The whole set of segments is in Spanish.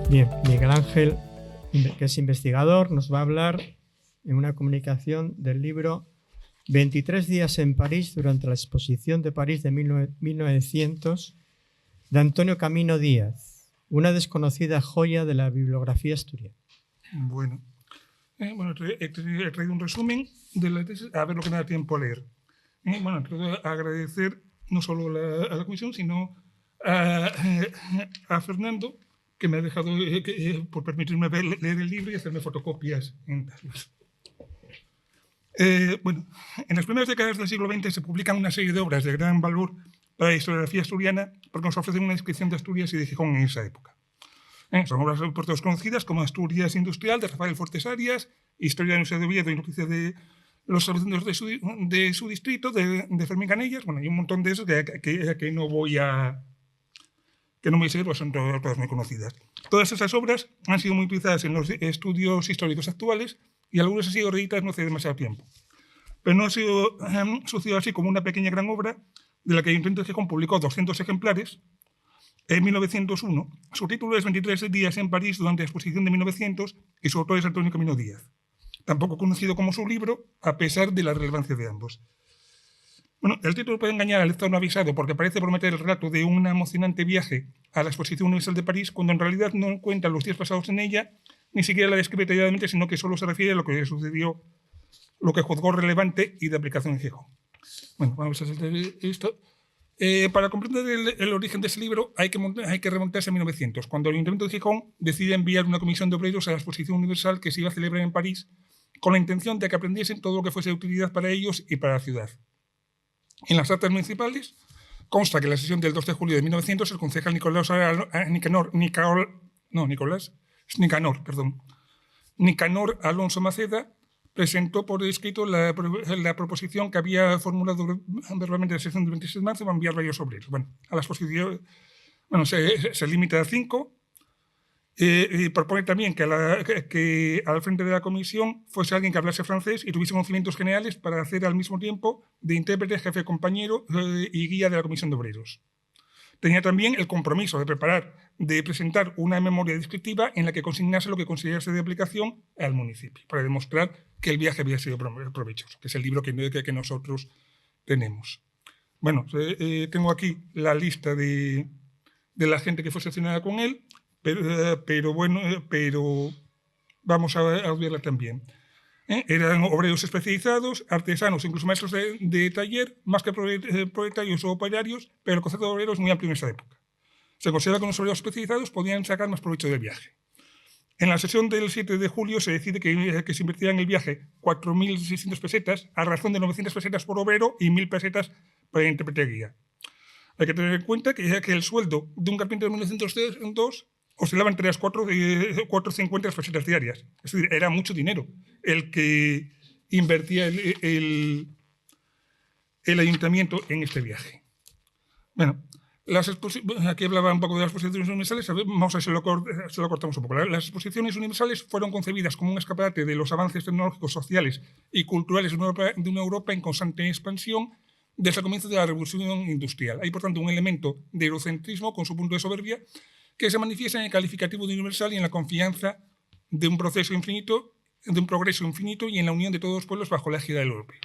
Bien, Miguel Ángel, que es investigador, nos va a hablar en una comunicación del libro 23 días en París durante la exposición de París de 1900 de Antonio Camino Díaz, una desconocida joya de la bibliografía asturiana. Bueno, he traído un resumen de la tesis, a ver lo que me da tiempo a leer. Bueno, agradecer no solo a la comisión, sino a Fernando, que me ha dejado por permitirme leer el libro y hacerme fotocopias en tablas. Bueno, en las primeras décadas del siglo XX se publican una serie de obras de gran valor para la historiografía asturiana porque nos ofrecen una descripción de Asturias y de Gijón en esa época. Son obras por todos conocidas como Asturias Industrial, de Rafael Fortes Arias, Historia de la Universidad de Oviedo y Noticia de los habitantes de su distrito, de Fermín Canellas. Bueno, hay un montón de esos que no voy a seguir, pues son todas muy conocidas. Todas esas obras han sido muy utilizadas en los estudios históricos actuales y algunas han sido reeditadas no hace demasiado tiempo. Pero no ha sido sucedido así como una pequeña gran obra de la que el Ayuntamiento de Gijón publicó 200 ejemplares en 1901. Su título es 23 días en París durante la exposición de 1900 y su autor es Antonio Camino Díaz, tampoco conocido como su libro, a pesar de la relevancia de ambos. Bueno, el título puede engañar al lector no avisado porque parece prometer el relato de un emocionante viaje a la Exposición Universal de París, cuando en realidad no cuenta los días pasados en ella, ni siquiera la describe detalladamente, sino que solo se refiere a lo que sucedió, lo que juzgó relevante y de aplicación en Gijón. Bueno, vamos a hacer esto. Para comprender el origen de ese libro hay que remontarse a 1900, cuando el Ayuntamiento de Gijón decide enviar una comisión de obreros a la Exposición Universal que se iba a celebrar en París, con la intención de que aprendiesen todo lo que fuese de utilidad para ellos y para la ciudad. En las actas municipales consta que en la sesión del 2 de julio de 1900 el concejal Nicanor Alonso Maceda presentó por escrito la proposición que había formulado verbalmente la sesión del 26 de marzo para enviar varios obreros. Bueno, a la exposición se limita a 5 y propone también que al frente de la comisión fuese alguien que hablase francés y tuviese conocimientos generales para hacer al mismo tiempo de intérprete, jefe, compañero y guía de la comisión de obreros. Tenía también el compromiso de presentar una memoria descriptiva en la que consignase lo que considerase de aplicación al municipio, para demostrar que el viaje había sido provechoso, que es el libro que nosotros tenemos. Bueno, tengo aquí la lista de la gente que fue seleccionada con él, pero vamos a verla también. Eran obreros especializados, artesanos, incluso maestros de taller, más que proletarios o operarios, pero el concepto de obrero es muy amplio en esa época. Se considera que los obreros especializados podían sacar más provecho del viaje. En la sesión del 7 de julio se decide que se invertirá en el viaje 4.600 pesetas, a razón de 900 pesetas por obrero y 1.000 pesetas para intérprete guía. Hay que tener en cuenta que el sueldo de un carpintero en 1902 oscilaba entre las 4,50 pesetas diarias. Es decir, era mucho dinero el que invertía el ayuntamiento en este viaje. Bueno, aquí hablaba un poco de las exposiciones universales, vamos a ver si lo cortamos un poco. Las exposiciones universales fueron concebidas como un escaparate de los avances tecnológicos, sociales y culturales de una Europa en constante expansión desde el comienzo de la revolución industrial. Hay, por tanto, un elemento de eurocentrismo con su punto de soberbia que se manifiesta en el calificativo de universal y en la confianza de un progreso infinito y en la unión de todos los pueblos bajo la égida del europeo.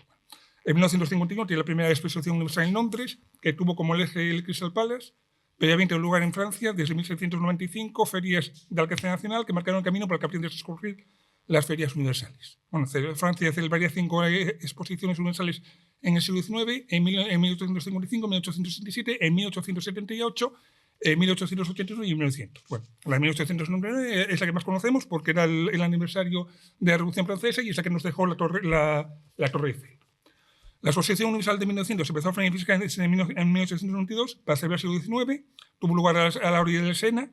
En 1951 tiene la primera exposición universal en Londres, que tuvo como eje el Crystal Palace. Previamente un lugar en Francia, desde 1795, ferias de alcance nacional que marcaron el camino para el que aprendieron a descubrir las ferias universales. Bueno, Francia celebraría 5 exposiciones universales en el siglo XIX, en 1855, 1867, en 1878, en 1881 y en 1900. Bueno, la de 1899 es la que más conocemos porque era el aniversario de la Revolución Francesa y es la que nos dejó la Torre Eiffel. La Exposición Universal de 1900 empezó a planificar en 1892 para celebrar el siglo XIX, tuvo lugar a la orilla del Sena,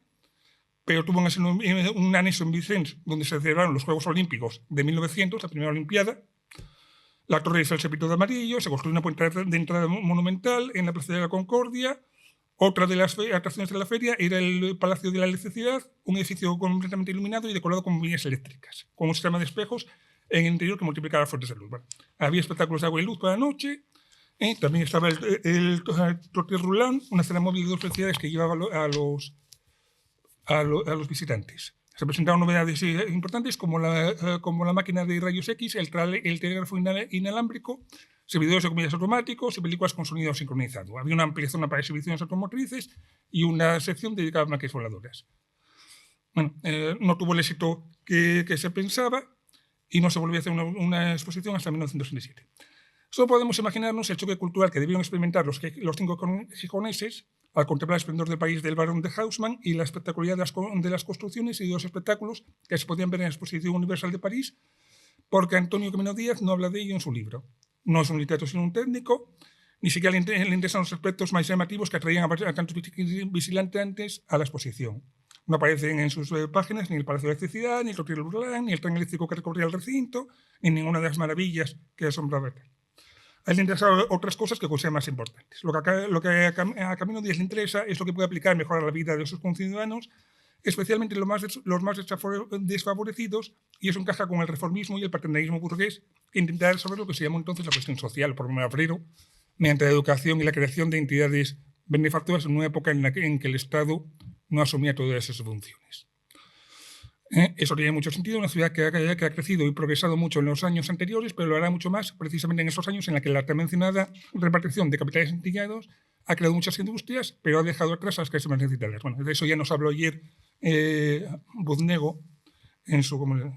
pero tuvo un anexo en Vicence donde se celebraron los Juegos Olímpicos de 1900, la primera Olimpiada. La Torre Eiffel se pintó de amarillo, se construyó una puerta de entrada monumental en la Plaza de la Concordia. Otra de las atracciones de la feria era el Palacio de la Electricidad, un edificio completamente iluminado y decorado con bombillas eléctricas, con un sistema de espejos en el interior que multiplicaba las fuentes de luz. Bueno, había espectáculos de agua y luz para la noche. También estaba el Tortilla Roulant, una escena móvil de 2 velocidades que llevaba a los visitantes. Se presentaron novedades importantes como la máquina de rayos X, el telégrafo inalámbrico, servidores de comidas automáticos y películas con sonido sincronizado. Había una amplia zona para exhibiciones automotrices y una sección dedicada a máquinas voladoras. Bueno, no tuvo el éxito que se pensaba y no se volvió a hacer una exposición hasta 1967. Solo podemos imaginarnos el choque cultural que debieron experimentar los 5 gijoneses al contemplar el esplendor del país del barón de Haussmann y la espectacularidad de las construcciones y de los espectáculos que se podían ver en la Exposición Universal de París, porque Antonio Camino Díaz no habla de ello en su libro. No es un literato sino un técnico, ni siquiera le interesan los aspectos más llamativos que atraían a tantos visitantes a la exposición. No aparecen en sus páginas ni el Palacio de Electricidad, ni el Hotel Burlán, ni el tren eléctrico que recorría el recinto, ni ninguna de las maravillas que asombraba ver. A él le interesan otras cosas que consideran más importantes. Lo que a Camino Díaz le interesa es lo que puede aplicar mejor a la vida de sus conciudadanos, especialmente los más desfavorecidos, y eso encaja con el reformismo y el paternalismo burgués, que intenta resolver lo que se llamó entonces la cuestión social, por primer obrero, mediante la educación y la creación de entidades benefactoras en una época en que el Estado no asumía todas esas funciones. Eso tiene mucho sentido, una ciudad que ha crecido y progresado mucho en los años anteriores, pero lo hará mucho más precisamente en esos años en la que la mencionada repartición de capitales entillados ha creado muchas industrias, pero ha dejado atrás a las clases más necesitadas. Bueno, de eso ya nos habló ayer Buznego en su comunidad.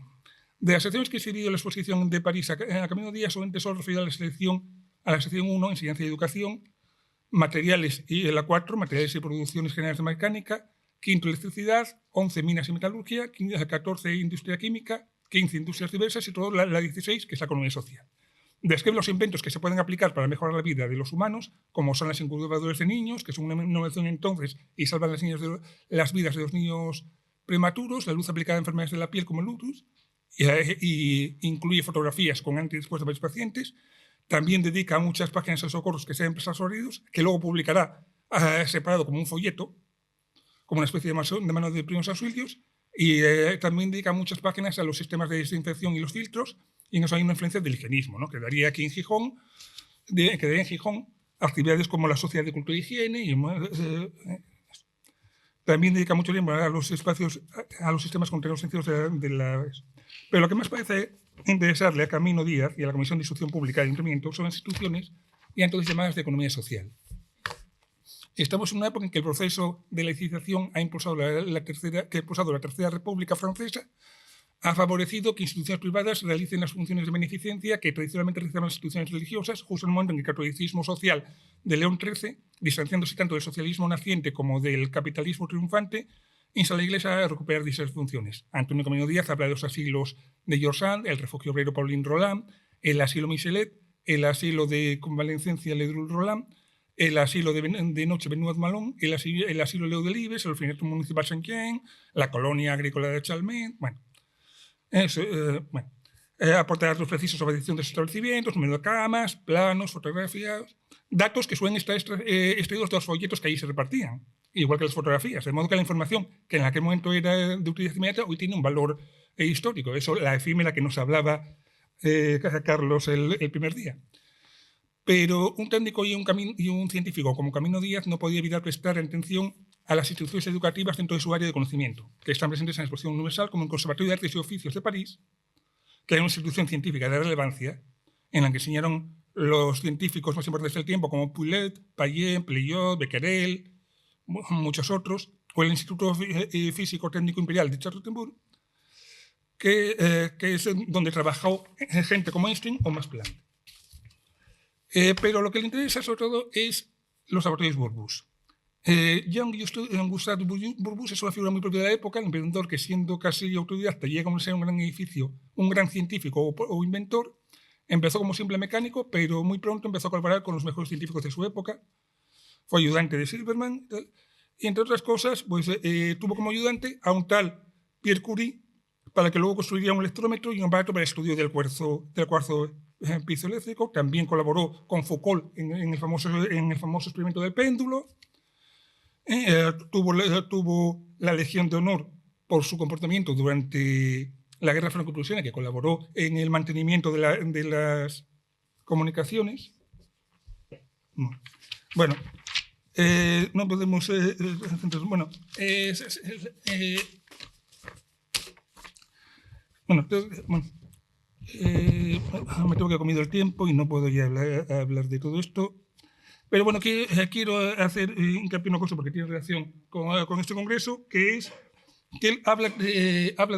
De las secciones que se dividió la exposición de París a Camino Díaz, solamente solo referido a la sección 1, enseñanza y educación, materiales, y la 4, materiales y producciones generales de mecánica, 5, electricidad, 11, minas y metalurgia, 14, industria química, 15, industrias diversas y todo la 16, que es la economía social. Describe los inventos que se pueden aplicar para mejorar la vida de los humanos, como son las incubadoras de niños, que son una innovación entonces y salvan las vidas de los niños prematuros, la luz aplicada a enfermedades de la piel como el lupus, y incluye fotografías con antes y después de varios pacientes. También dedica muchas páginas a socorros que sean empresas heridos, que luego publicará separado como un folleto, como una especie de mano de primeros auxilios, y también dedica muchas páginas a los sistemas de desinfección y los filtros, y en eso hay una influencia del higienismo, ¿no? Que daría aquí en Gijón, actividades como la Sociedad de Cultura y Higiene, también dedica mucho tiempo a los espacios, a los sistemas contenedores sencillos de la... Pero lo que más parece interesarle a Camino Díaz y a la Comisión de Instrucción Pública de Ayuntamiento son las instituciones y entonces llamadas de economía social. Estamos en una época en que el proceso de laicización ha impulsado la Tercera República Francesa, ha favorecido que instituciones privadas realicen las funciones de beneficencia que tradicionalmente realizaban las instituciones religiosas, justo en el momento en que el catolicismo social de León XIII, distanciándose tanto del socialismo naciente como del capitalismo triunfante, insta a la Iglesia a recuperar dichas funciones. Antonio Camino Díaz habla de los asilos de George Sand, el refugio obrero Pauline Roland, el asilo Michelet, el asilo de convalescencia Ledru Roland, el asilo de noche Benoît Malón, el asilo Leo Delibes, el orfanato municipal Saint-Quien, la colonia agrícola de Chalmet, aportar datos precisos sobre la dirección de los establecimientos, número de camas, planos, fotografías, datos que suelen estar extraídos de los folletos que allí se repartían, igual que las fotografías, de modo que la información que en aquel momento era de utilidad inmediata hoy tiene un valor histórico. Eso, la efímera que nos hablaba Carlos el primer día. Pero un técnico y un científico como Camino Díaz no podía evitar prestar atención a las instituciones educativas dentro de su área de conocimiento, que están presentes en la Exposición Universal, como el Conservatorio de Artes y Oficios de París, que es una institución científica de relevancia en la que enseñaron los científicos más importantes del tiempo, como Pouillet, Payet, Pleyot, Becquerel, muchos otros, o el Instituto Físico Técnico Imperial de Charlottenburg, que es donde trabajó gente como Einstein o Max Planck. Pero lo que le interesa sobre todo es los laboratorios Burbus. Jean-Gustave Burbus es una figura muy propia de la época, el emprendedor que siendo casi autodidacta llega a ser un gran edificio, un gran científico o inventor. Empezó como simple mecánico, pero muy pronto empezó a colaborar con los mejores científicos de su época. Fue ayudante de Silverman y entre otras cosas pues, tuvo como ayudante a un tal Pierre Curie, para que luego construiría un electrómetro y un aparato para el estudio del cuarzo piezoeléctrico. También colaboró con Foucault en el famoso experimento del péndulo. Tuvo la Legión de Honor por su comportamiento durante la Guerra Franco-Prusiana, que colaboró en el mantenimiento de las comunicaciones. Bueno, no podemos... bueno, me tengo que comido el tiempo y no puedo ya hablar de todo esto. Pero bueno, quiero hacer hincapié en una cosa porque tiene relación con este congreso, que es que él habla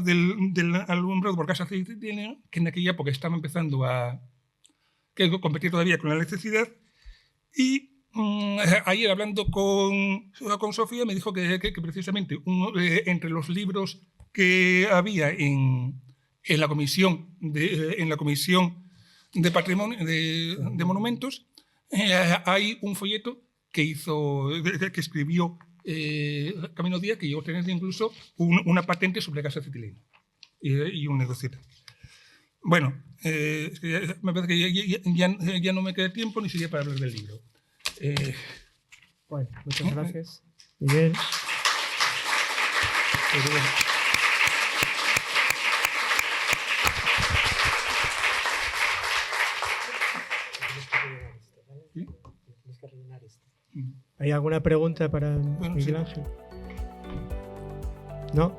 del alumbrado por gas acetileno, que en aquella época estaba empezando a competir todavía con la electricidad. Y ayer hablando con Sofía me dijo que precisamente entre los libros que había en la comisión de patrimonio de monumentos hay un folleto que escribió Camilo Díaz, que llegó a tener incluso una patente sobre gas acetileno y un negocio. Bueno, me parece que ya no me queda tiempo ni siquiera para hablar del libro. Bueno, muchas gracias, Miguel. ¿Hay alguna pregunta para Miguel Ángel? ¿No?